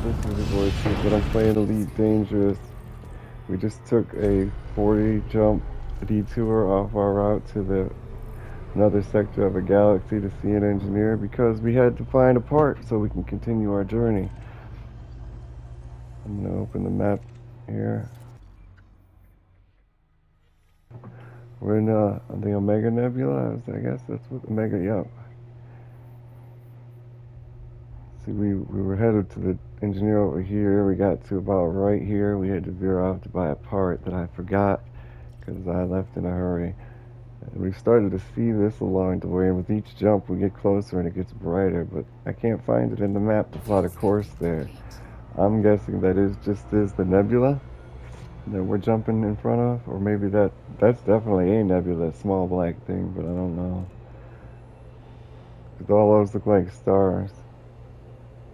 This is your boy Super, but I'm playing Elite Dangerous. We just took a 40 jump detour off our route to another sector of a galaxy to see an engineer because we had to find a part so we can continue our journey. I'm gonna open the map here. We're in the Omega Nebula. I guess that's what Omega. Yep. See, we were headed to the engineer over here. We got to about right here. We had to veer off to buy a part that I forgot because I left in a hurry. And we've started to see this along the way, and with each jump we get closer and it gets brighter, but I can't find it in the map to plot a course there. I'm guessing that is the nebula that we're jumping in front of, or maybe that's definitely a nebula, a small black thing, but I don't know. Because all those look like stars.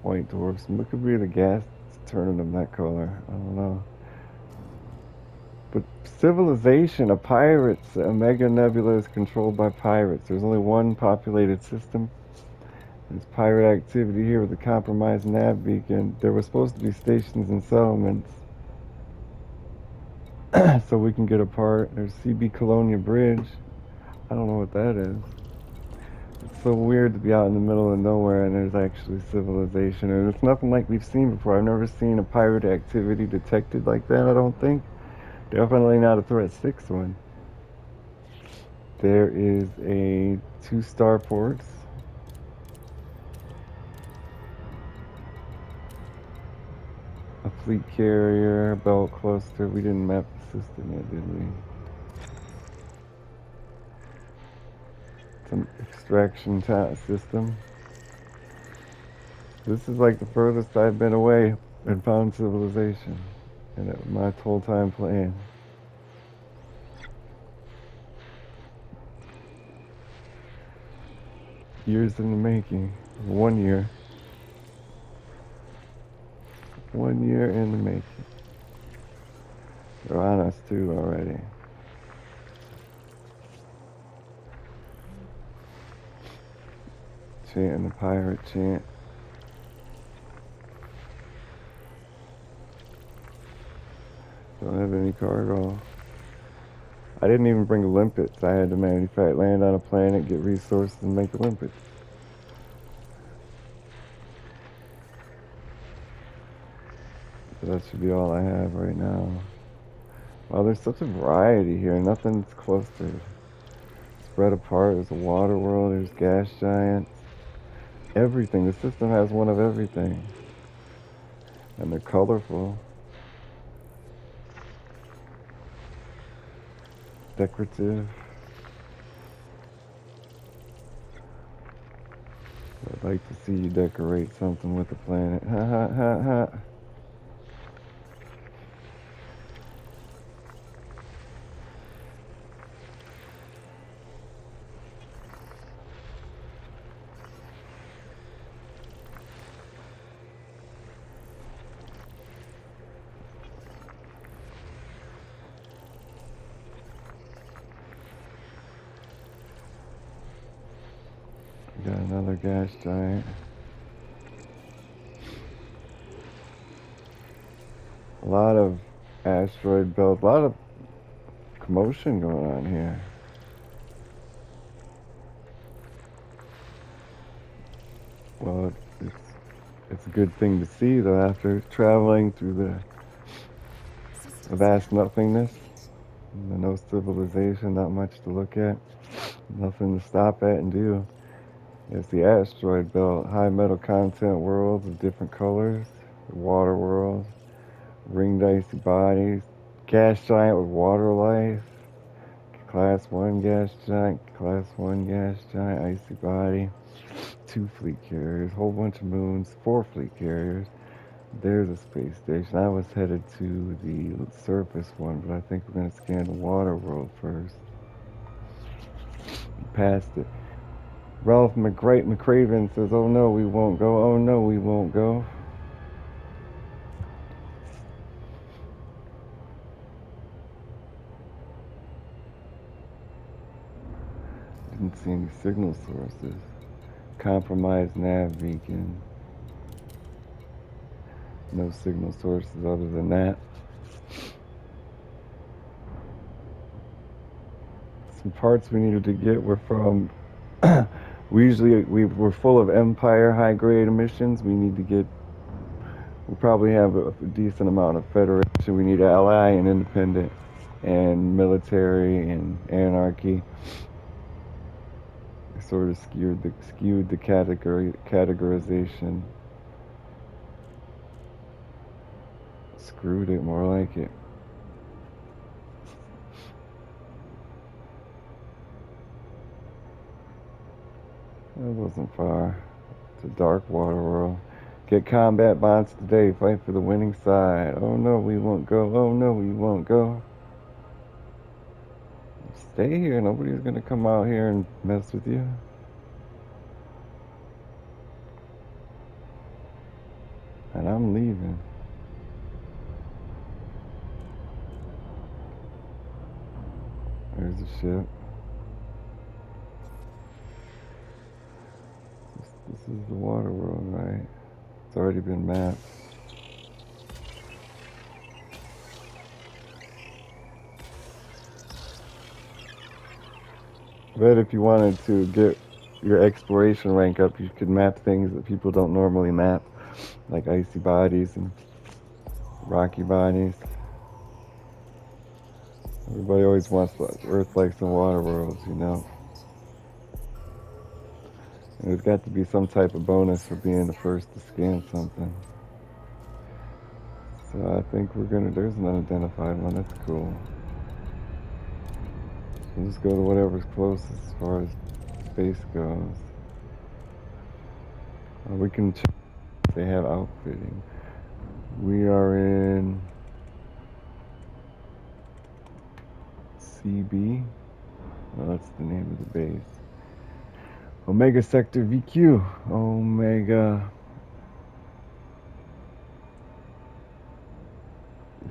White dwarfs. What could be the gas turning them that color? I don't know. But civilization, a pirates, a mega nebula is controlled by pirates. There's only one populated system. There's pirate activity here with a compromised nav beacon. There were supposed to be stations and settlements, so we can get apart. There's CB Colonia Bridge. I don't know what that is. It's so weird to be out in the middle of nowhere and there's actually civilization. And it's nothing like we've seen before. I've never seen a pirate activity detected like that, I don't think. Definitely not a Threat 6 one. There is a 2 starports. A fleet carrier, a belt cluster. We didn't map the system yet, did we? Some extraction system. This is like the furthest I've been away and found civilization in my whole time playing. Years in the making. 1 year. 1 year in the making. They're on us too already. Chanting the pirate chant. Don't have any cargo. I didn't even bring limpets. I had to land on a planet, get resources, and make limpets. So that should be all I have right now. Wow, there's such a variety here. Nothing's clustered. Spread apart. There's a water world. There's gas giants. Everything. The system has one of everything. And they're colorful. Decorative. I'd like to see you decorate something with the planet. Ha ha ha ha. Got another gas giant. A lot of asteroid belts. A lot of commotion going on here. Well, it's a good thing to see though after traveling through the vast nothingness. No civilization, not much to look at. Nothing to stop at and do. It's the asteroid belt, high metal content worlds of different colors, the water world, ringed icy bodies, gas giant with water life, class 1 gas giant, class 1 gas giant, icy body, 2 fleet carriers, whole bunch of moons, 4 fleet carriers. There's a space station. I was headed to the surface one, but I think we're going to scan the water world first. Past it. Ralph McCraven says, "Oh no, we won't go. Oh no, we won't go." Didn't see any signal sources. Compromised nav beacon. No signal sources other than that. Some parts we needed to get were from. We're full of Empire high grade emissions. We need to get. We probably have a decent amount of Federation. We need ally and independent, and military and anarchy. Sort of skewed the categorization. Screwed it, more like it. That wasn't far. It's a dark water world. Get combat bonds today. Fight for the winning side. Oh no, we won't go. Oh no, we won't go. Stay here. Nobody's gonna come out here and mess with you. And I'm leaving. There's a ship. This is the water world, right? It's already been mapped. But if you wanted to get your exploration rank up, you could map things that people don't normally map, like icy bodies and rocky bodies. Everybody always wants Earth likes and water worlds, you know. And there's got to be some type of bonus for being the first to scan something. So I think there's an unidentified one, that's cool. We'll just go to whatever's closest as far as space goes. We can check if they have outfitting. We are in CB. Well, that's the name of the base. Omega Sector VQ. Omega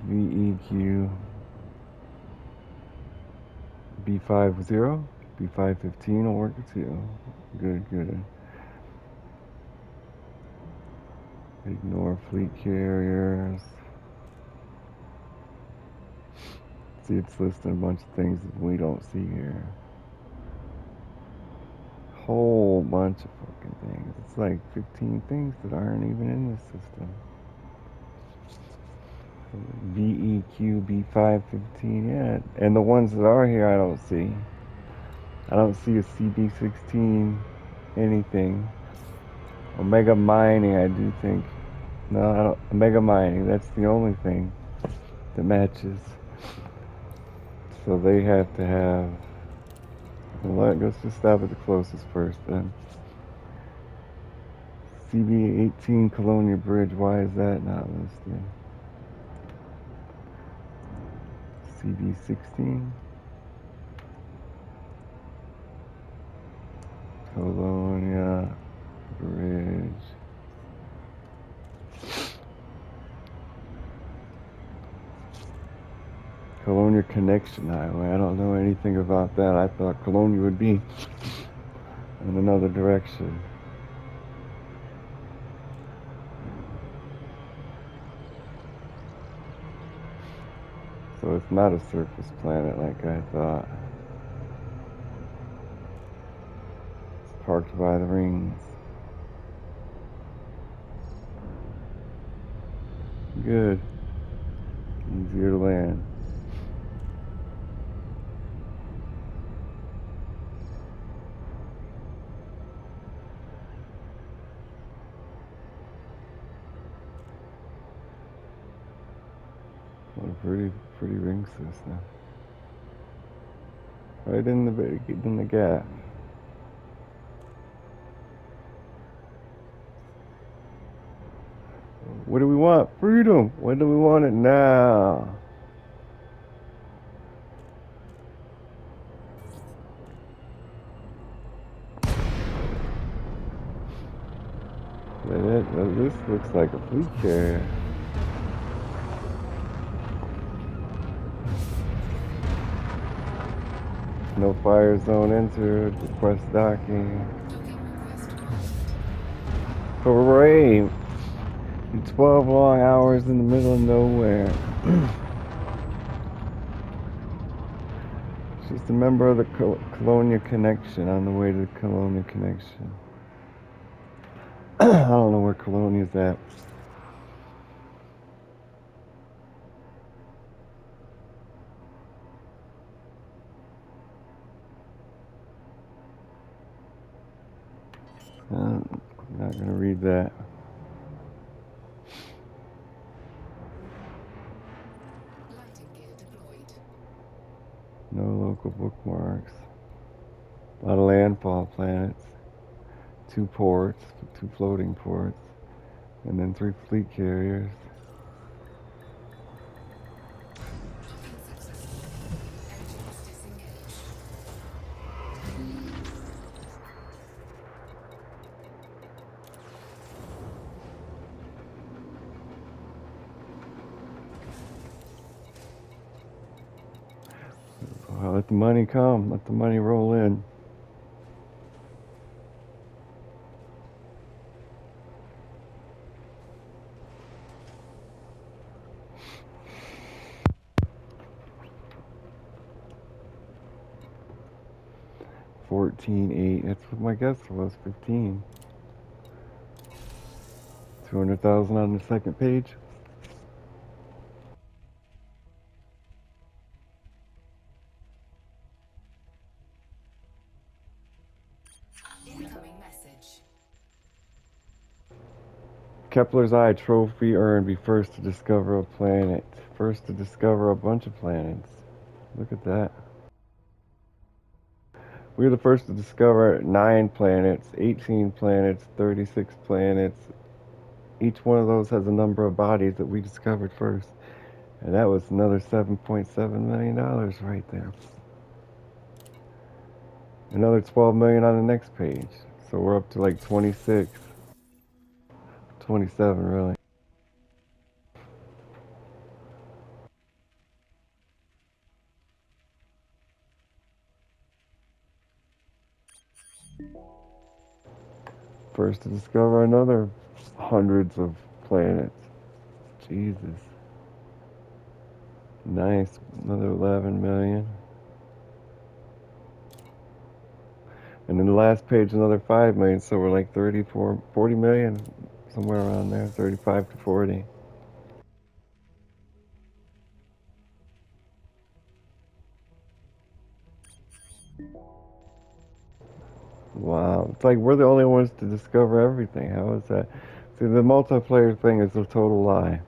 VEQ B50. B515 will work too. Good. Ignore fleet carriers. See, it's listing a bunch of things that we don't see here. Whole bunch of fucking things. It's like 15 things that aren't even in this system. VEQ B515, yeah. And the ones that are here I don't see. I don't see a CB16 anything. Omega Mining, I do think. No, I don't. Omega Mining, that's the only thing that matches. So they have to have. Well, let's just stop at the closest first then. CB18 Colonia Bridge, why is that not listed? CB16 Colonia Bridge. Colonia Connection Highway. I don't know anything about that. I thought Colonia would be in another direction. So it's not a surface planet like I thought. It's parked by the rings. Good. Easier to land. What a pretty ring system. Right in the gap. What do we want? Freedom. When do we want it? Now. This looks like a fleet carrier. No fire zone entered. Request docking. Hooray! 12 long hours in the middle of nowhere. She's a member of the Colonia Connection on the way to the Colonia Connection. I don't know where Colonia's at. I'm not going to read that. No local bookmarks. A lot of landfall planets. 2 ports, 2 floating ports, and then 3 fleet carriers. Well, let the money come. Let the money roll in. $14.8. That's what my guess was. 15. 200,000 on the second page. Incoming message. Kepler's Eye trophy earned. Be first to discover a planet. First to discover a bunch of planets. Look at that. We were the first to discover 9 planets, 18 planets, 36 planets. Each one of those has a number of bodies that we discovered first. And that was another $7.7 million right there. Another 12 million on the next page. So we're up to like 26, 27 really. First to discover another hundreds of planets. Jesus. Nice. Another 11 million. And then the last page, another 5 million. So we're like 34, 40 million, somewhere around there, 35 to 40. Wow. It's like we're the only ones to discover everything. How is that? See, the multiplayer thing is a total lie.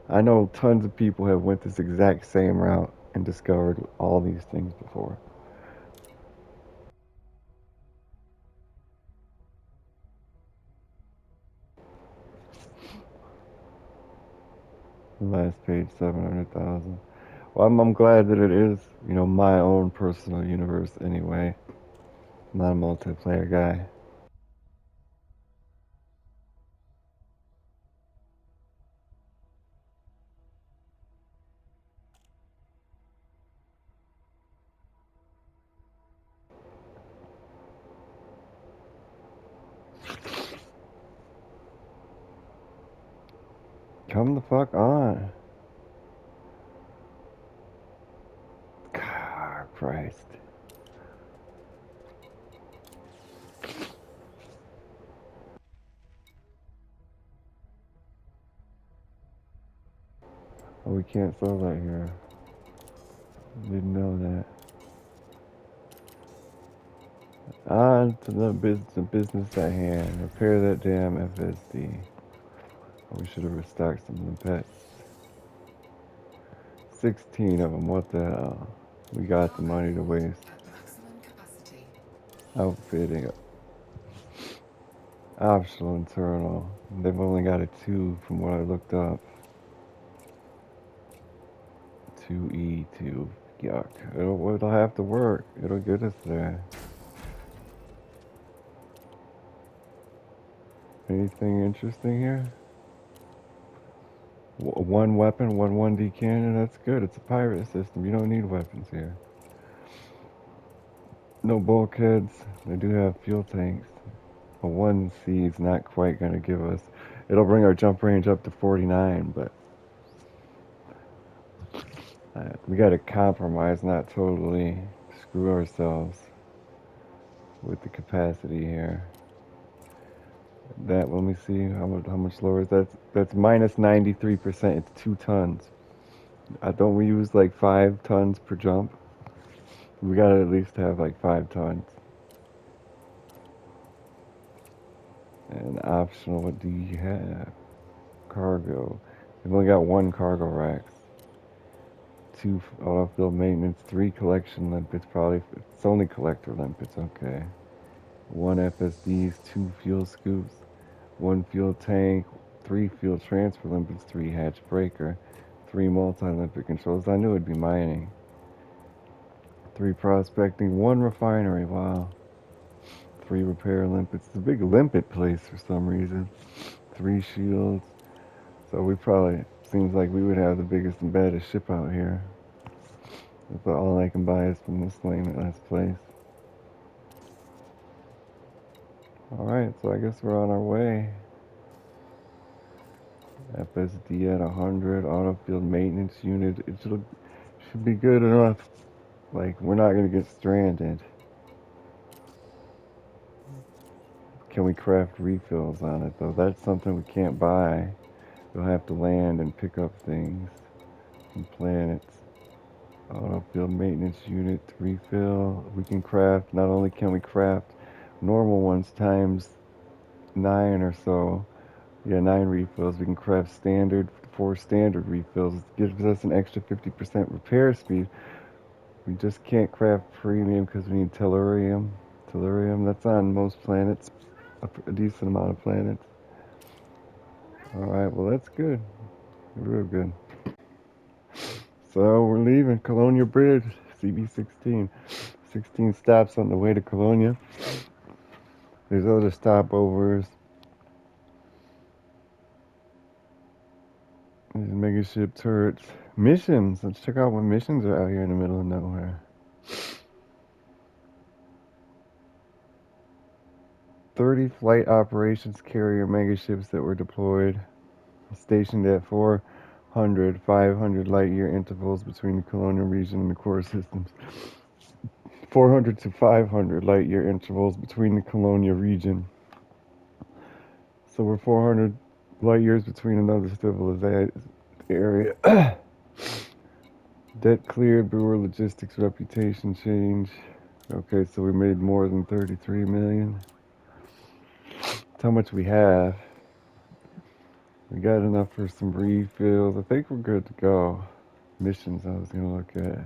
I know tons of people have went this exact same route and discovered all these things before. The last page, 700,000. Well, I'm glad that it is, my own personal universe anyway. I'm not a multiplayer guy. Come the fuck on. God, Christ. Oh, we can't sell that here. Didn't know that. On to the business at hand. Repair that damn FSD. Oh, we should have restocked some of the pets. 16 of them, what the hell? We got the money to waste. Outfitting. Optional internal. They've only got a 2 from what I looked up. 2E2. Yuck. It'll have to work. It'll get us there. Anything interesting here? One weapon, 1D cannon, that's good. It's a pirate system. You don't need weapons here. No bulkheads. They do have fuel tanks. a 1C is not quite going to give us. It'll bring our jump range up to 49, but we got to compromise, not totally screw ourselves with the capacity here. That, let me see how much lower is that. That's minus 93%. It's 2 tons. Don't we use like 5 tons per jump? We gotta at least have like 5 tons. And optional, what do you have? Cargo. We've only got 1 cargo racks. 2 off-field maintenance, 3 collection limpets. Probably it's only collector limpets. Okay. 1 FSDs, 2 fuel scoops, 1 fuel tank, 3 fuel transfer limpets, 3 hatch breaker, 3 multi-limpet controls. I knew it'd be mining. 3 prospecting, 1 refinery. Wow. 3 repair limpets. It's a big limpet place for some reason. 3 shields. So we probably, seems like we would have the biggest and baddest ship out here. That's all I can buy is from this last place. Alright, so I guess we're on our way. FSD at 100, auto field maintenance unit. It should be good enough. Like, we're not going to get stranded. Can we craft refills on it, though? That's something we can't buy. We'll have to land and pick up things from planets. Auto field maintenance unit to refill. We can craft, not only can we craft normal ones times 9 or so. Yeah, 9 refills. We can craft 4 standard refills. It gives us an extra 50% repair speed. We just can't craft premium because we need tellurium. Tellurium, that's on most planets. A decent amount of planets. Alright, well that's good. Real good. So we're leaving Colonia Bridge, CB16. 16 stops on the way to Colonia. There's other stopovers. There's mega ship turrets. Missions. Let's check out what missions are out here in the middle of nowhere. 30 flight operations carrier megaships that were deployed, stationed at 500 light year intervals between the colonial region and the core systems. 400 to 500 light year intervals between the colonial region. So we're 400 light years between another civilization area. Debt cleared, brewer logistics reputation change. Okay, so we made more than 33 million. That's how much we have. We got enough for some refills. I think we're good to go. Missions I was gonna look at.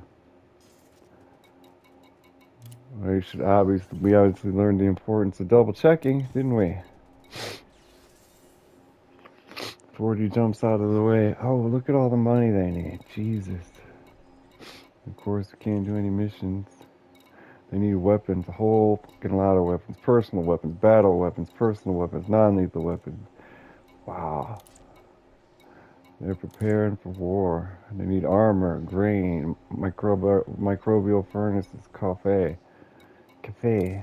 We obviously learned the importance of double checking, didn't we? 40 jumps out of the way. Oh, look at all the money they need. Jesus. Of course, we can't do any missions. They need weapons, a whole fucking lot of weapons. Personal weapons, battle weapons, personal weapons, non-lethal weapons. Wow. They're preparing for war. They need armor, grain, microbial furnaces, coffee. Yeah,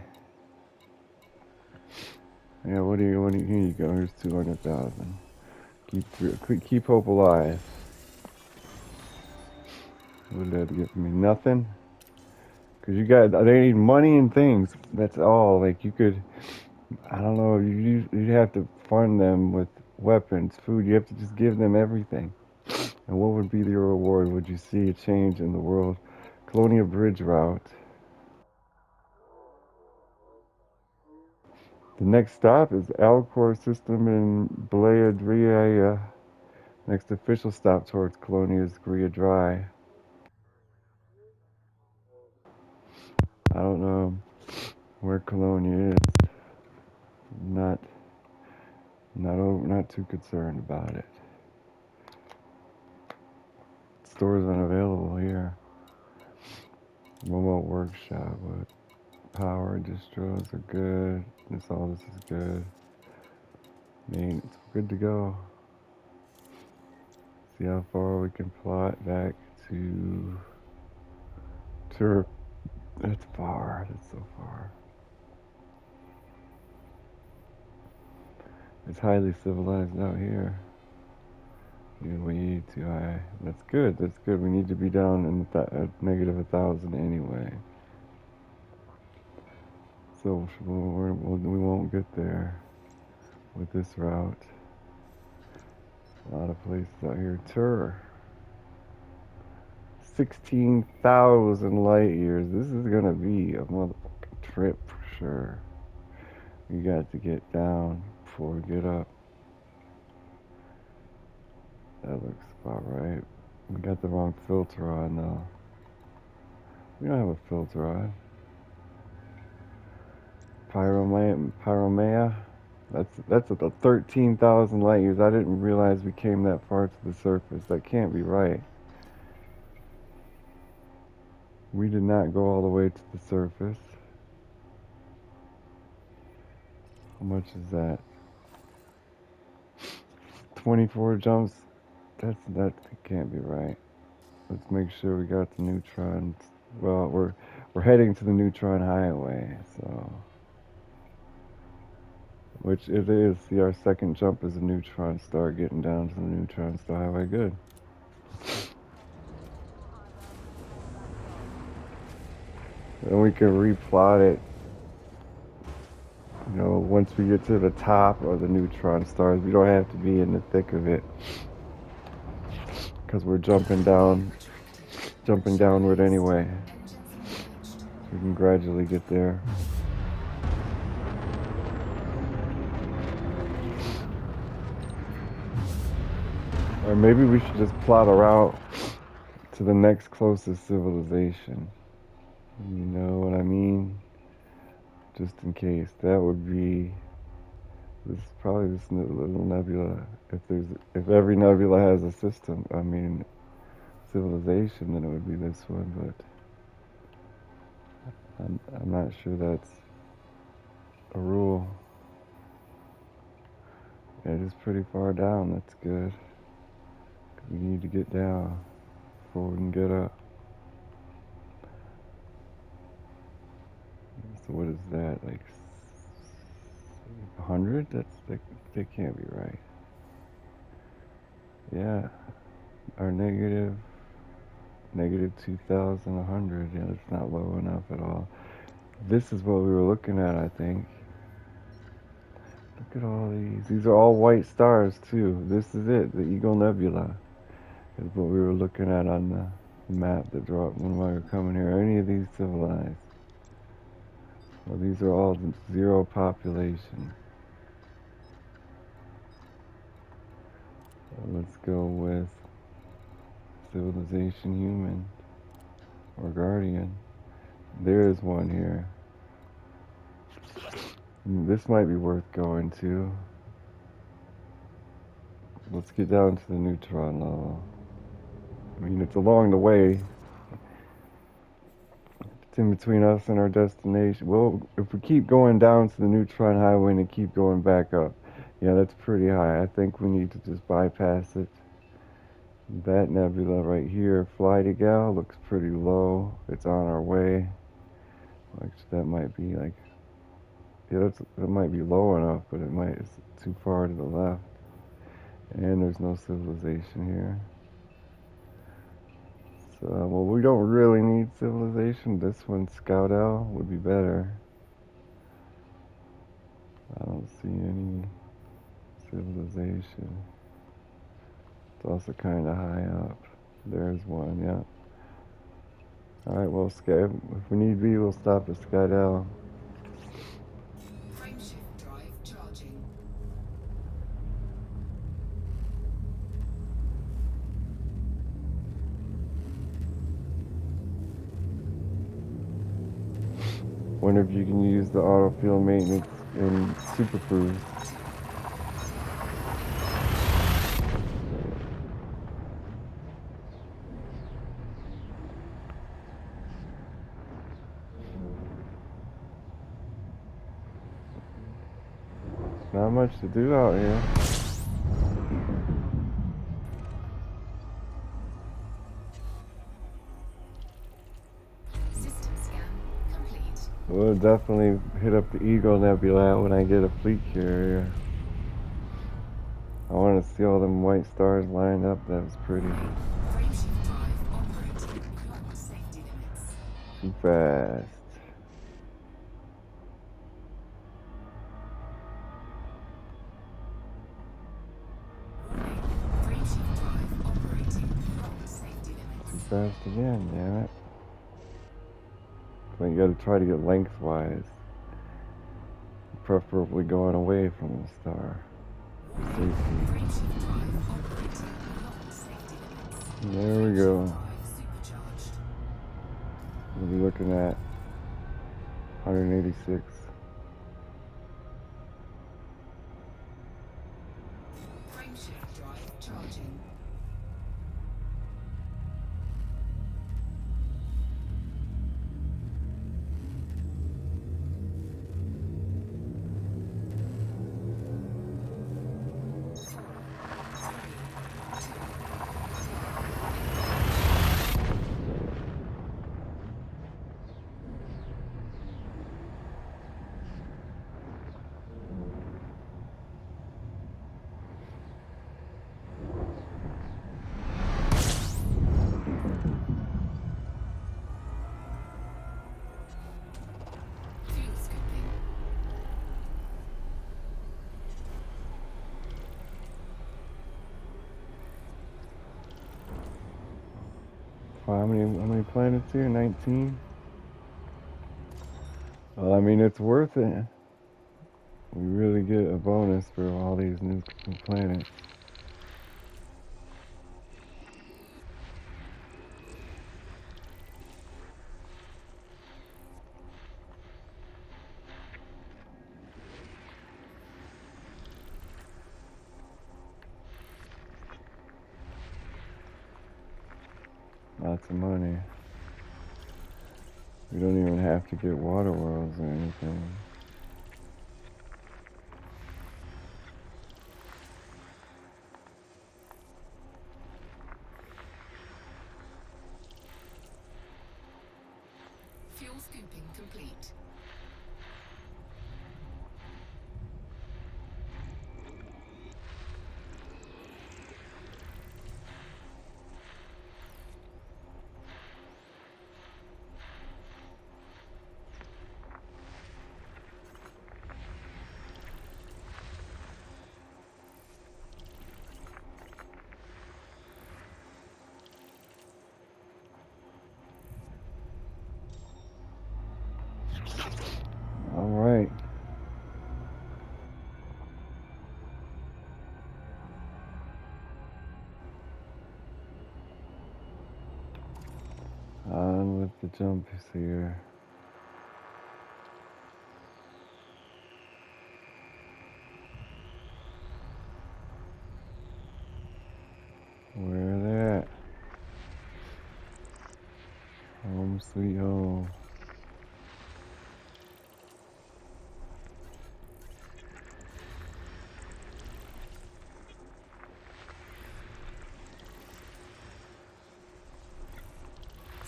here you go. Here's 200,000. Keep hope alive. What did that get for me? Nothing? Because they need money and things. That's all. Like, you could, I don't know, you'd have to fund them with weapons, food. You have to just give them everything. And what would be the reward? Would you see a change in the world? Colonia Bridge route. The next stop is Alcor System in Blayadria. Next official stop towards Colonia is Gria Dry. I don't know where Colonia is. Not not too concerned about it. Stores unavailable here. Remote workshop, but power distros are good. All this is good. It's good to go. See how far we can plot back to Turk. That's far. That's so far. It's highly civilized out here. You're way too high. That's good. That's good. We need to be down in at negative 1,000 anyway. So we won't get there with this route. A lot of places out here. 16,000 light years. This is gonna be a motherfucking trip for sure. We got to get down before we get up. That looks about right. We got the wrong filter on though. We don't have a filter on. Pyromea. That's at the 13,000 light years. I didn't realize we came that far to the surface. That can't be right. We did not go all the way to the surface. How much is that? 24 jumps. That can't be right. Let's make sure we got the neutrons. Well, we're heading to the neutron highway, so which it is. See, our second jump is a neutron star, getting down to the neutron star highway. Good. And we can replot it. You know, once we get to the top of the neutron stars, we don't have to be in the thick of it because we're jumping downward anyway. We can gradually get there. Or maybe we should just plot a route to the next closest civilization. You know what I mean? Just in case. That would be probably this little nebula. If every nebula has a system, I mean civilization, then it would be this one. But I'm not sure that's a rule. Yeah, it is pretty far down. That's good. We need to get down before we can get up. So what is that? Like 100? That can't be right. Yeah, our negative 2,100. Yeah, that's not low enough at all. This is what we were looking at, I think. Look at all these. These are all white stars too. This is it. The Eagle Nebula is what we were looking at on the map that dropped when we were coming here. Any of these civilized? Well, these are all zero population. So let's go with civilization human or guardian. There is one here. This might be worth going to. Let's get down to the neutron level. I mean, it's along the way. It's in between us and our destination. Well, if we keep going down to the neutron highway and keep going back up, yeah, that's pretty high. I think we need to just bypass it. That nebula right here, Fly to Gal, looks pretty low. It's on our way. Actually, that might be like, yeah, that might be low enough, but it's too far to the left. And there's no civilization here. So, well, we don't really need civilization. This one, Scout L, would be better. I don't see any civilization. It's also kind of high up. There's one, yeah. Alright, well, if we need be, we'll stop at Scout L. Frameshift drive charging. Wonder if you can use the autofill maintenance in Super Cruise. Not much to do out here. System scan complete. We'll definitely hit up the Eagle Nebula when I get a fleet carrier. I want to see all them white stars lined up. That was pretty. Frameshift drive operating beyond safety limits. Too fast. Warning. Frameshift drive operating beyond safety Too limits. fast again, damn it. But you gotta try to get lengthwise. Preferably going away from the star. Warning. Safety. Frameshift drive operating beyond safety limits. There we Frameshift go. drive supercharged. We'll be looking at 186. Frameshift drive charging. Fuel scooping. How many planets here? 19? Well, I mean, it's worth it. We really get a bonus for all these new planets. Lots of money. We don't even have to get water worlds or anything. Fuel scooping complete. All right. On with the jumps here. Where they at? Home sweet home.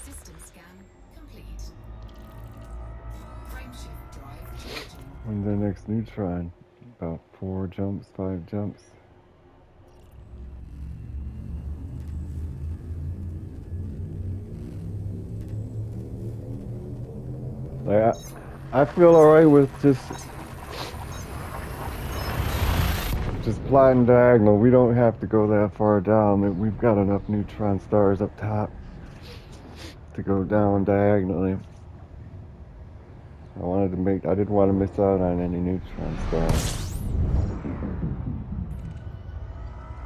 System scan complete. Frameshift drive charging. When's our next neutron? About 4 jumps, 5 jumps. Like, I feel alright with just plotting diagonal. We don't have to go that far down. We've got enough neutron stars up top to go down diagonally. I didn't want to miss out on any neutron stars.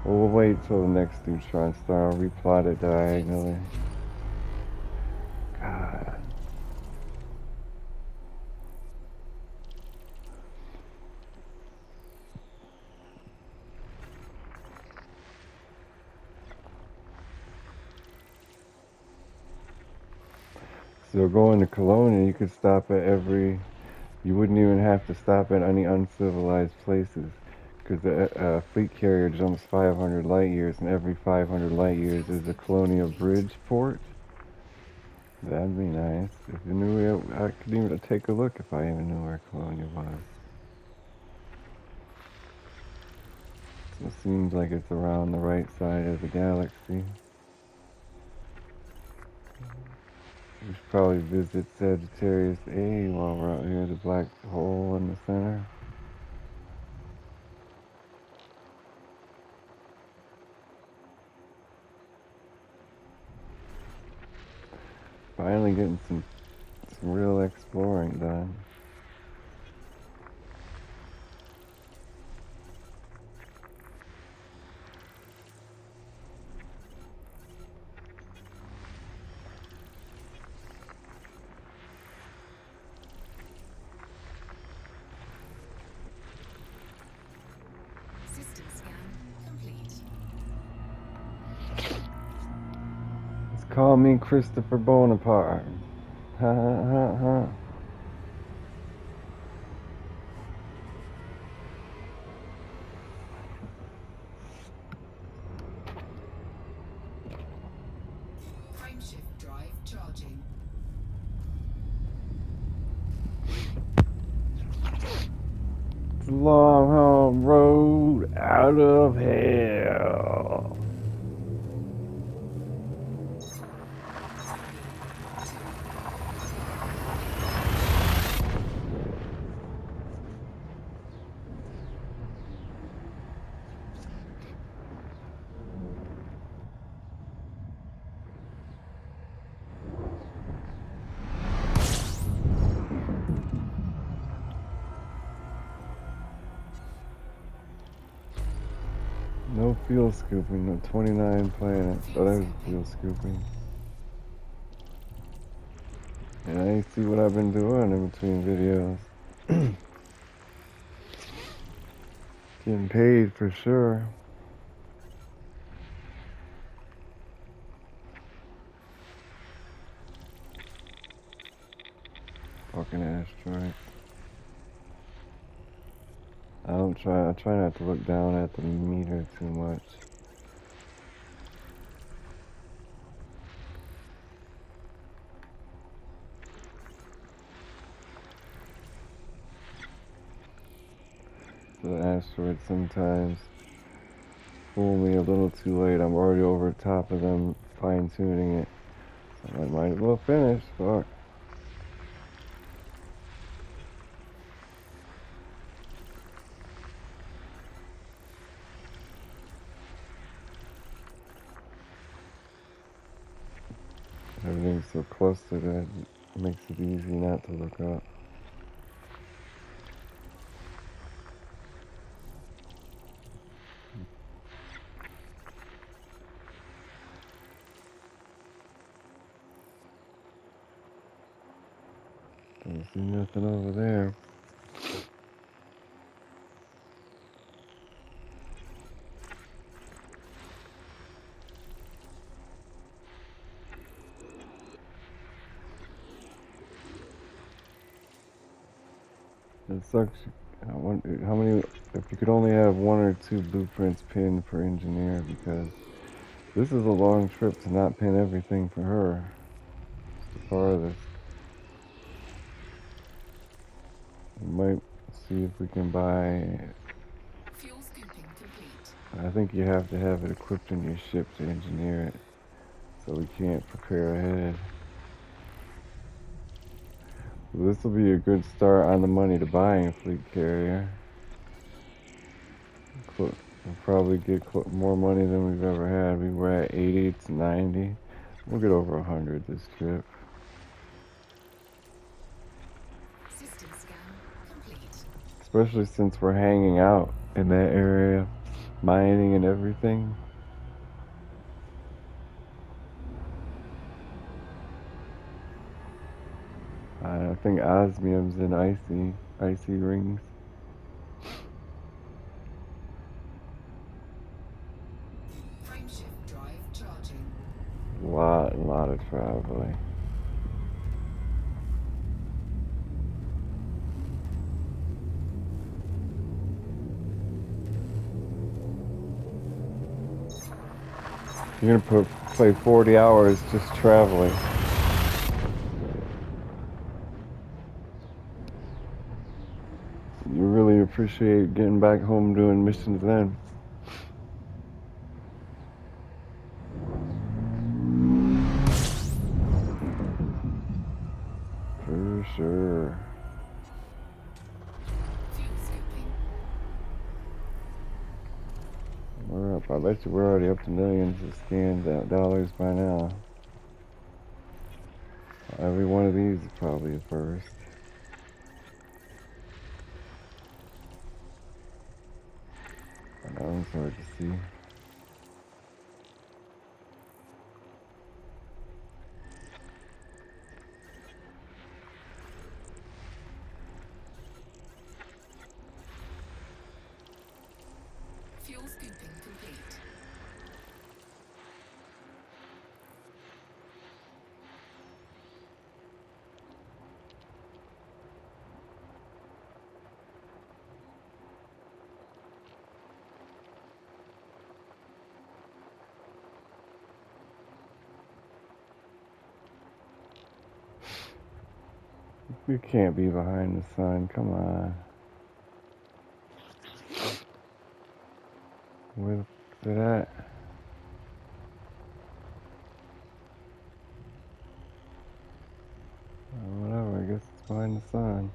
We'll wait till the next neutron star. Replot it diagonally. God. So going to Colonia, you could stop at you wouldn't even have to stop at any uncivilized places. Because the fleet carrier jumps 500 light years, and every 500 light years is a Colonial Bridge port. That'd be nice. If you knew it, I could even take a look if I even knew where Colonia was. It seems like it's around the right side of the galaxy. We should probably visit Sagittarius A while we're out here, the black hole in the center. Finally getting some real exploring done. System scan complete. Just call me Christopher Bonaparte. Ha ha ha ha. Frameshift drive charging. It's a long haul road out of hell. 3, 2, 1. No fuel scooping, no 29 planets. Oh, Fuel there's scooping. fuel scooping. And I see what I've been doing in between videos. Getting paid for sure. Fucking asteroid. I try not to look down at the meter too much. The asteroids sometimes fool me a little too late. I'm already over top of them fine tuning it. So I might as well finish. Fuck. Everything's so close to that, it makes it easy not to look up. Don't see nothing over there. It sucks. I wonder how many. If you could only have one or two blueprints pinned per engineer, because this is a long trip to not pin everything for her. It's the farthest. We might see if we can buy. Fuel scooping complete. I think you have to have it equipped in your ship to engineer it, so we can't prepare ahead. This will be a good start on the money to buying a fleet carrier. We'll probably get more money than we've ever had. We were at 80, it's 90. We'll get over 100 this trip. System scan complete. Especially since we're hanging out in that area, mining and everything. I think osmium's in icy rings. Frameshift drive charging. A lot of traveling. You're gonna play 40 hours just traveling. You really appreciate getting back home doing missions then. I bet you we're already up to millions of scanned dollars by now. Every one of these is probably a first. I know it's hard to see. Fuel scooping complete. We can't be behind the sun. Come on. Where the f is it at? Whatever. I guess it's behind the sun.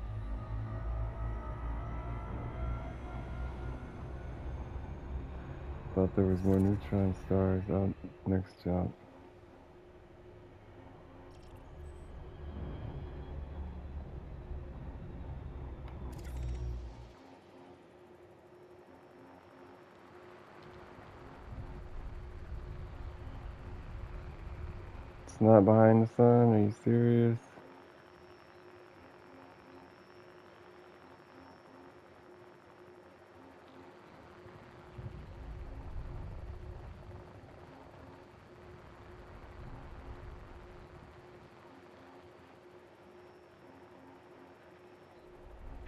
Thought there was more neutron stars out next jump. It's not behind the sun? Are you serious?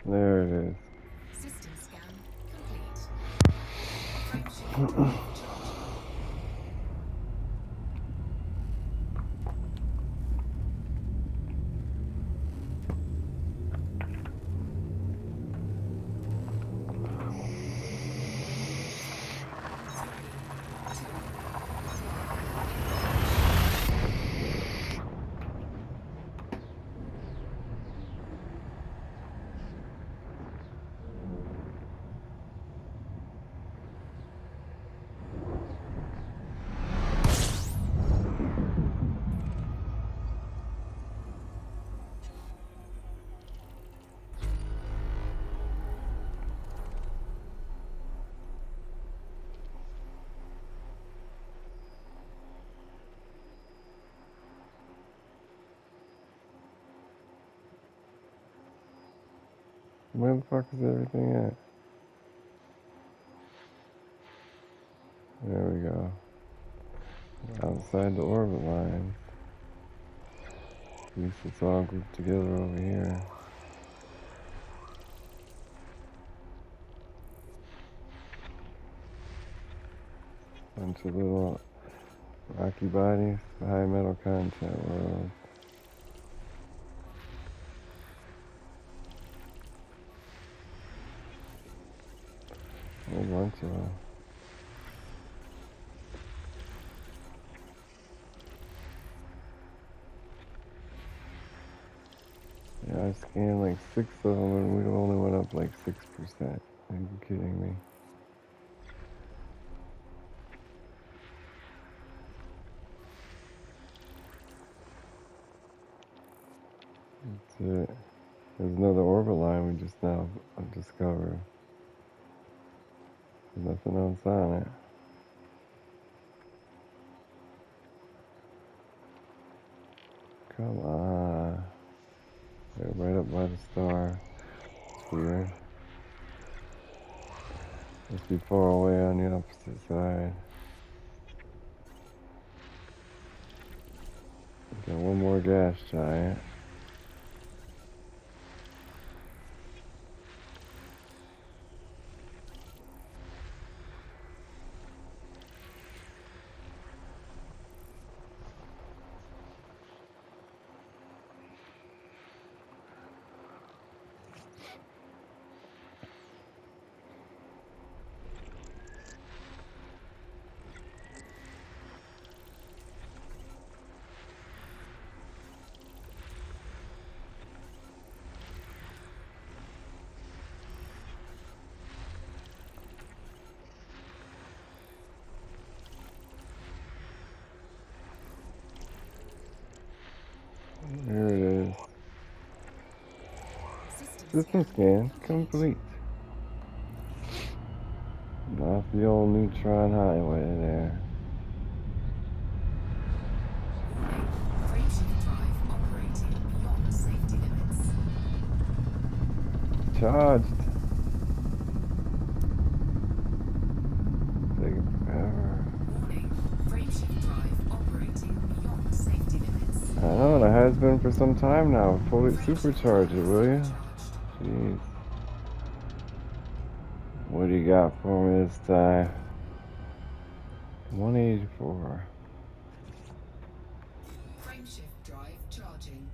There it is. System scan complete. Frame shift ready for charging. Three, two, one. Ignition. Where the fuck is everything at? There we go. Outside the orbit line. At least it's all grouped together over here. Bunch of little rocky bodies, high metal content world. A whole bunch of them. Yeah, I scanned like 6 of them and we only went up like 6%. Are you kidding me? That's it. There's another orbit line we just now discovered. There's nothing else on it. Come on. They're right up by the star. It's weird. Must be far away on the opposite side. Got one more gas giant. System scan complete. Off the old neutron highway there. Warning. Frameshift drive operating beyond safety limits. Charged. Taking forever. Warning. Frameshift drive operating beyond safety limits. I know, it has been for some time now. Fully supercharge it, will you? Supercharged. Jeez. What do you got for me this time? 184. Frameshift drive charging.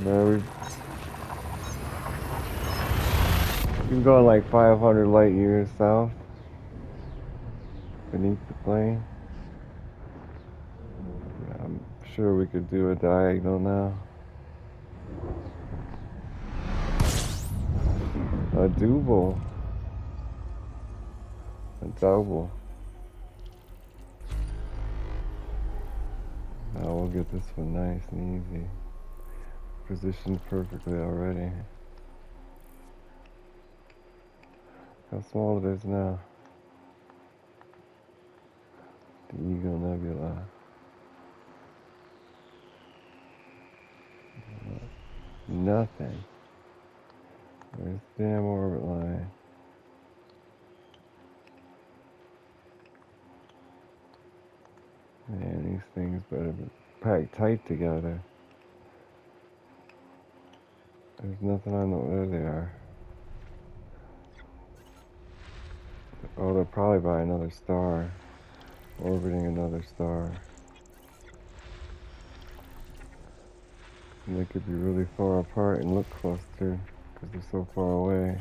There we been going like 500 light years south beneath the plane. I'm sure we could do a diagonal now. A double. A double. Now we'll get this one nice and easy. Positioned perfectly already. How small it is now. The Eagle Nebula. Nothing. Where's the damn orbit line? Man, these things better be packed tight together. There's nothing on the... There they are. Oh, they're probably by another star. Orbiting another star. And they could be really far apart and look clustered because they're so far away.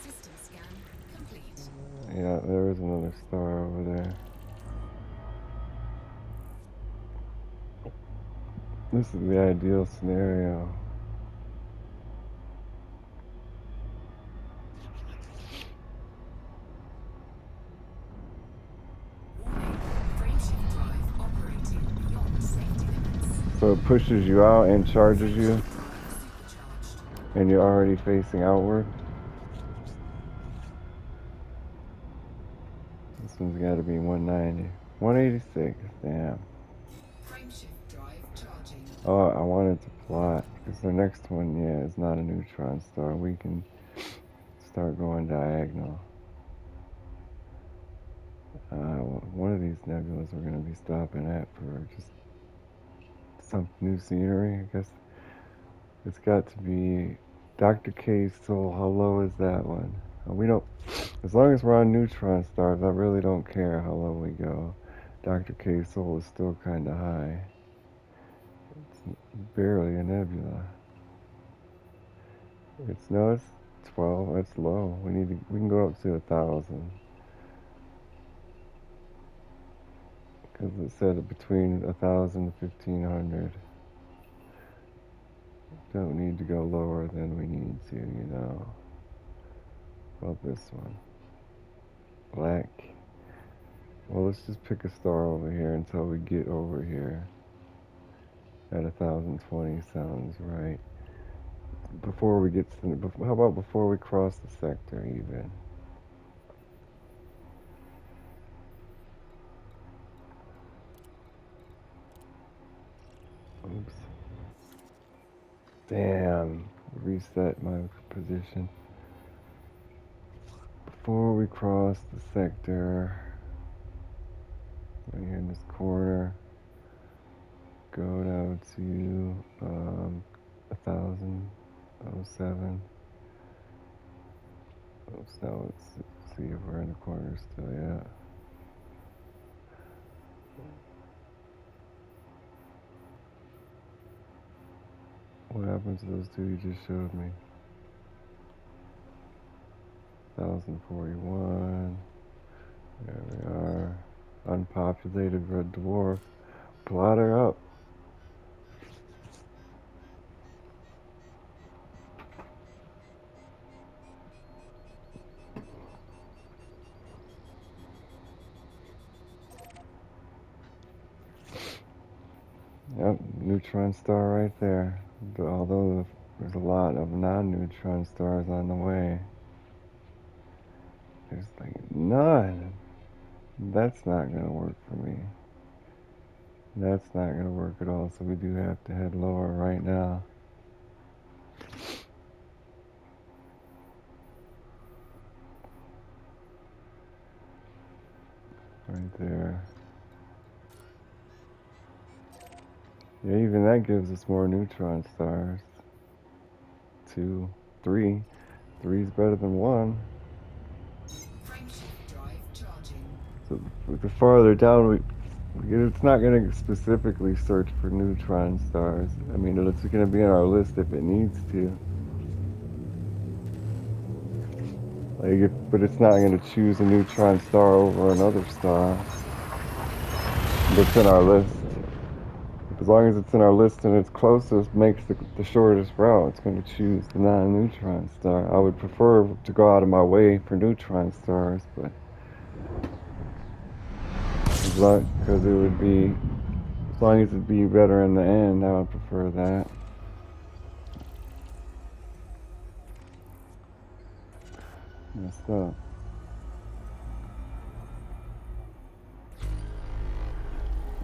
System scan complete. Yeah, there is another star over there. This is the ideal scenario. Warning. Frameshift drive operating beyond safety limits. So it pushes you out and charges you, Frameshift drive supercharged. and you're already facing outward. This one's got to be 190. 186, damn. Frameshift drive charging. Oh, I wanted to plot, because the next one, yeah, is not a neutron star. We can start going diagonal. One of these nebulas we're going to be stopping at for just some new scenery, I guess. It's got to be Dr. K's Soul. How low is that one? We don't, as long as we're on neutron stars, I really don't care how low we go. Dr. K's Soul is still kind of high. It's barely a nebula. It's, no, it's 12. That's low. We can go up to 1,000. Because it said between 1,000 to 1,500. Don't need to go lower than we need to, you know. About this one. Black. Well, let's just pick a star over here until we get over here. At 1,020 sounds right. Before we get to, how about before we cross the sector even? Oops. Damn. Reset my position. Before we cross the sector, right here in this corner, go down to 1,007. Oops, now let's see if we're in the corner still, yeah. What happened to those two you just showed me? 1,041. There we are. Unpopulated red dwarf. Plot her up. neutron star right there. But although there's a lot of non-neutron stars on the way, there's like none. That's not gonna work for me. That's not gonna work at all. So we do have to head lower right now. Right there. Yeah, even that gives us more neutron stars. Two, three. Three's better than one. Frameshift drive charging. So the farther down it's not going to specifically search for neutron stars. I mean, it's going to be on our list if it needs to. But it's not going to choose a neutron star over another star that's in our list. As long as it's in our list and it's closest, makes the shortest route, it's going to choose the non-neutron star. I would prefer to go out of my way for neutron stars, but because it would be, as long as it'd be better in the end, I would prefer that. Messed up.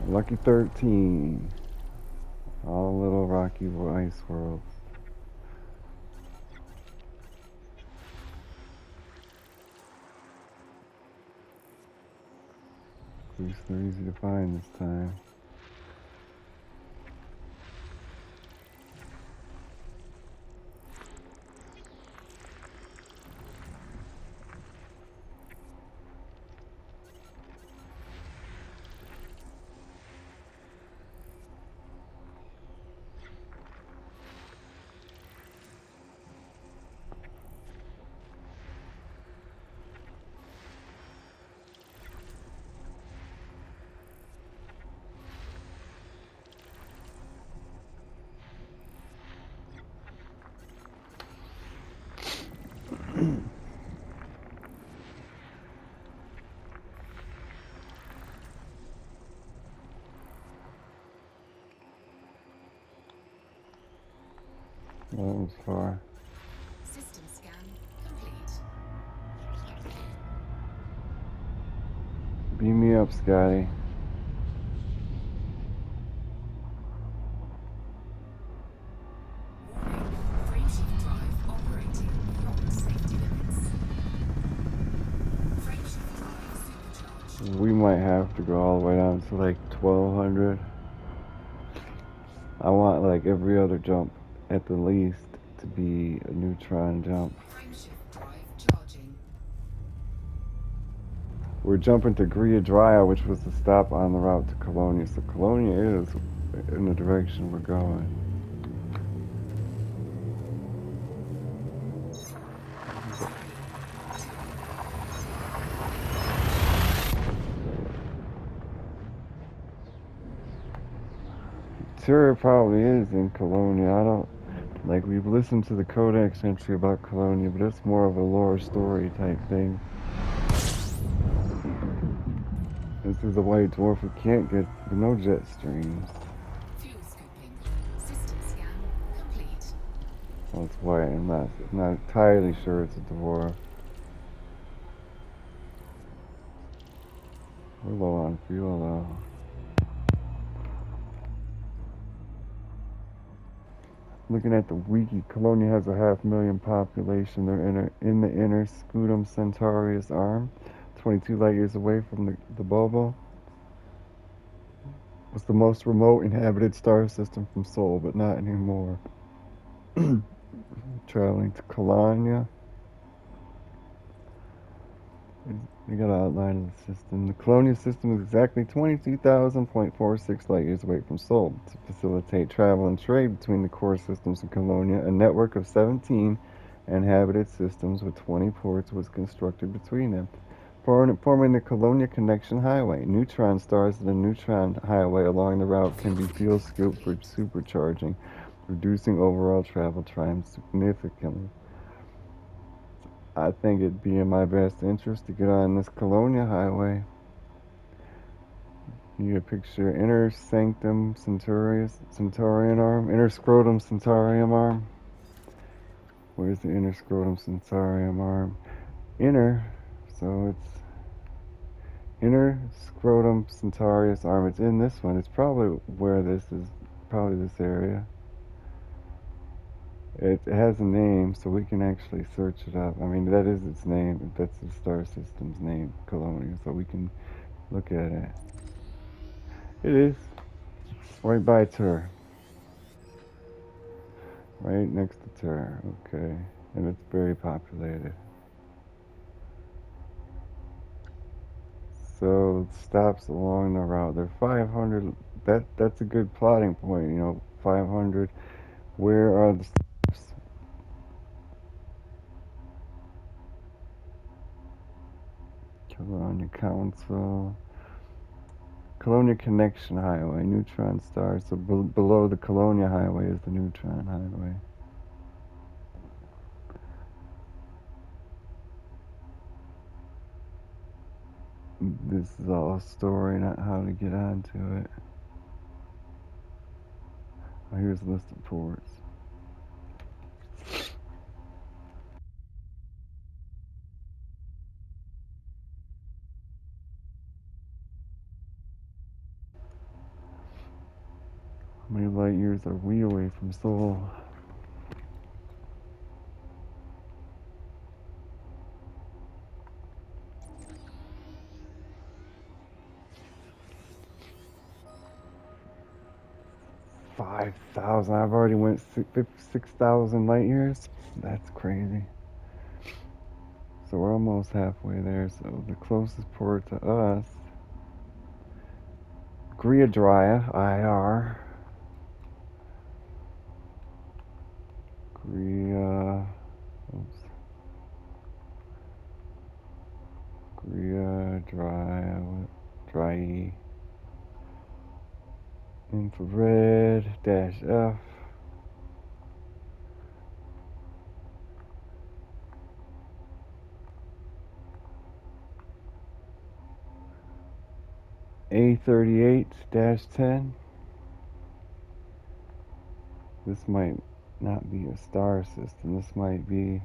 Lucky 13. All little rocky ice worlds. At least they're easy to find this time. Well, that was far. System scan complete. Beam me up, Scotty. Warning. Frameshift drive operating beyond safety limits. Frameshift drive supercharged. We might have to go all the way down to like 1200. I want like every other jump at the least to be a neutron jump. Frameshift drive charging. We're jumping to Gria Dria, which was the stop on the route to Colonia. So Colonia is in the direction we're going. Sure, it probably is in Colonia. I don't like we've listened to the Codex entry about Colonia, but it's more of a lore story type thing. This is a white dwarf we can't get with no jet streams. Fuel scooping. System scan complete. Well, it's white. I'm not entirely sure it's a dwarf. We're low on fuel though. Looking at the wiki, Colonia has a 500,000 population. They're in the inner Scutum Centaurus arm, 22 light years away from the Bobo. It's the most remote inhabited star system from Sol, but not anymore. Traveling to Colonia. We got an outline of the system. The Colonia system is exactly 22,000.46 light years away from Sol. To facilitate travel and trade between the core systems of Colonia, a network of 17 inhabited systems with 20 ports was constructed between them, forming the Colonia Connection Highway. Neutron stars in the neutron highway along the route can be fuel scooped for supercharging, reducing overall travel time significantly. I think it'd be in my best interest to get on this Colonia highway. You get a picture inner sanctum centurion arm, inner scrotum centurium arm. Where's the inner scrotum centurium arm? Inner, so it's inner scrotum centurius arm. It's in this one. It's probably where this is, probably this area. It has a name, so we can actually search it up. I mean, that is its name. That's the star system's name, Colonia, so we can look at it. It is right by Tur, right next to Tur. Okay, and it's very populated. So stops along the route. They're 500. That's a good plotting point. 500. Where are the stops? Colonia Council. Colonia Connection Highway, Neutron Star. So below the Colonia Highway is the Neutron Highway. This is all a story, not how to get onto it. Oh, here's a list of ports. How many light years are we away from Sol? $5,000. I've already went 6,000 light years. That's crazy. So we're almost halfway there. So the closest port to us, Griadria, IR. Oops. Dry, infrared, dash F. A38-10. This might not be a star system. This might be.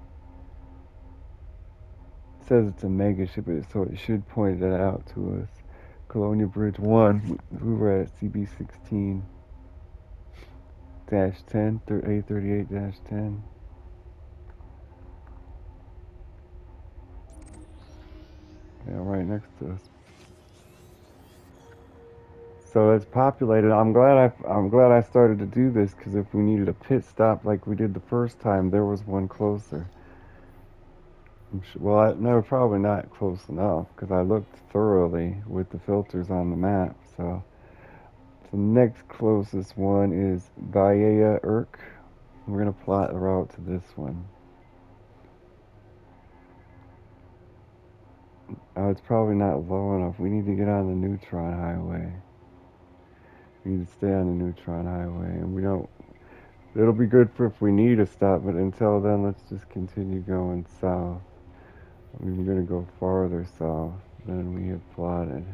It says it's a mega ship, so it should point that out to us. Colonia Bridge 1. We were at CB16-10, A38-10. Yeah, right next to us. So it's populated. I'm glad I started to do this, because if we needed a pit stop like we did the first time, there was one closer. Well, no, probably not close enough, because I looked thoroughly with the filters on the map. So the next closest one is Bahia Urk. We're gonna plot a route to this one. Oh, it's probably not low enough. We need to get on the Neutron Highway. We need to stay on the Neutron Highway, and we don't. It'll be good for if we need a stop, but until then, let's just continue going south. We're gonna go farther south than we had plotted.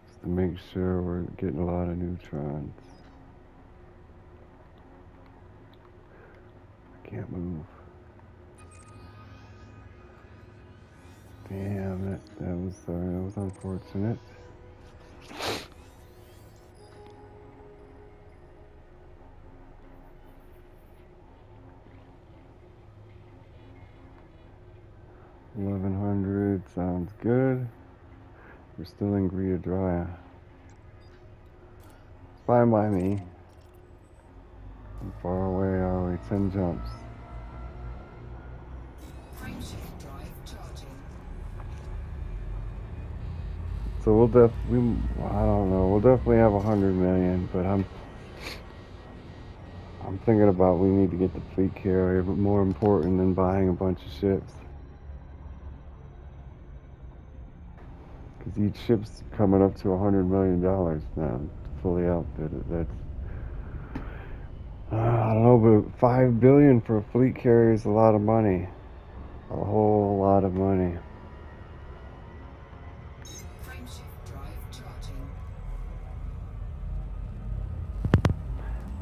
Just to make sure we're getting a lot of neutrons. I can't move. Damn, that was unfortunate. $1,100 sounds good. We're still in Griadria. Fine by me. How far away are we? 10 jumps. Frameshift drive charging. So I don't know. We'll definitely have 100 million, but I'm thinking about we need to get the fleet carrier, but more important than buying a bunch of ships. Because each ship's coming up to $100 million now, fully outfitted. That's, I don't know, but $5 billion for a fleet carrier is a lot of money. A whole lot of money.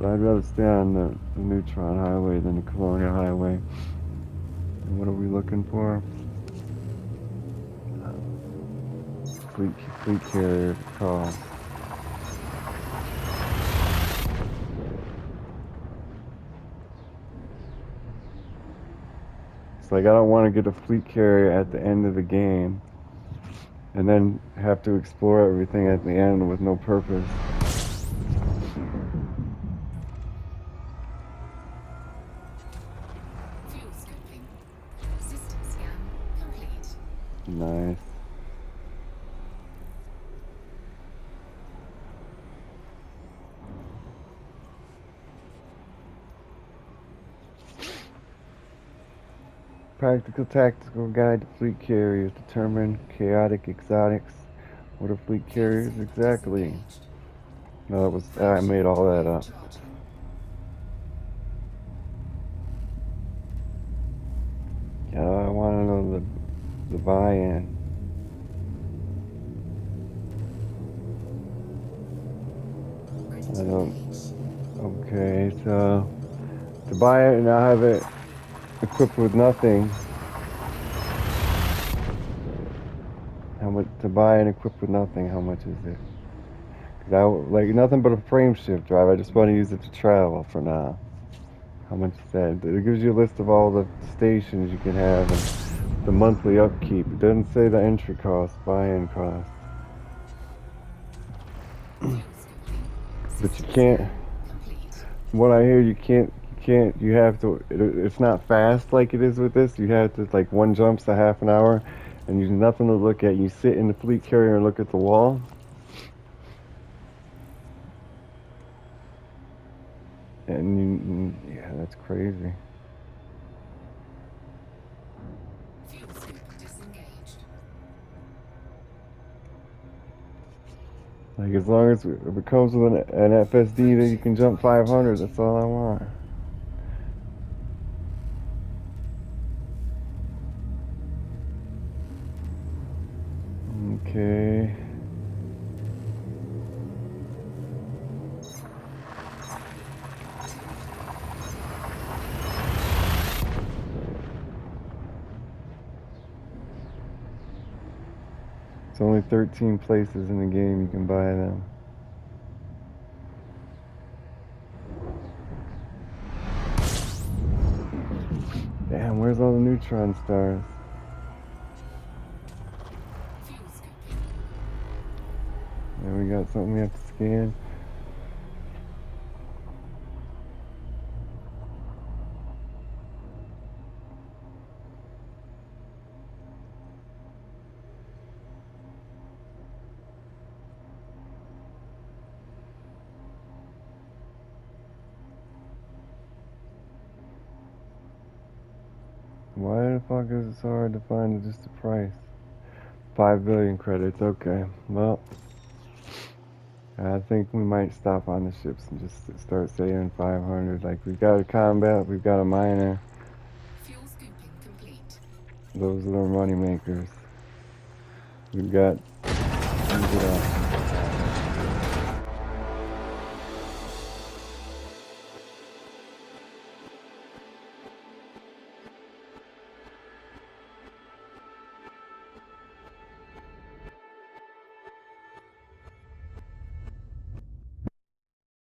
But I'd rather stay on the Neutron Highway than the Colonial Highway. And what are we looking for? Fleet carrier call. It's like I don't want to get a fleet carrier at the end of the game and then have to explore everything at the end with no purpose. Fuel scoping. System scan complete. Nice. Practical Tactical Guide to Fleet Carriers. Determine chaotic exotics. What are fleet Fuel carriers scope exactly? disengaged. No, that was I Frame made all that up. recharging. Yeah, I want to know the buy-in. Ready I to don't. engage. Okay, so to buy it and I have it equipped with nothing. How much to buy and equipped with nothing? How much is it? Cause I like nothing but a frame shift drive. I just want to use it to travel for now. How much is that? It gives you a list of all the stations you can have and the monthly upkeep. It doesn't say the entry cost, buy-in cost. Fuel scoping. But you System can't. scan complete. From what I hear, you can't. You can't. You have to. It's not fast like it is with this. You have to like one jumps a half an hour, and there's nothing to look at. You sit in the fleet carrier and look at the wall. And yeah, that's crazy. Fuel scope disengaged. Like as long as it comes with an FSD that you can jump 500, that's all I want. Okay. It's only 13 places in the game you can buy them. Damn, where's all the neutron stars? Fuel scoping. And we got something we have to scan. Why the fuck is it so hard to find just the price? 5 billion credits, okay. Well, I think we might stop on the ships and just start saying 500. Like, we've got a combat, we've got a miner. Fuel scooping complete. Those are the money makers. We've got.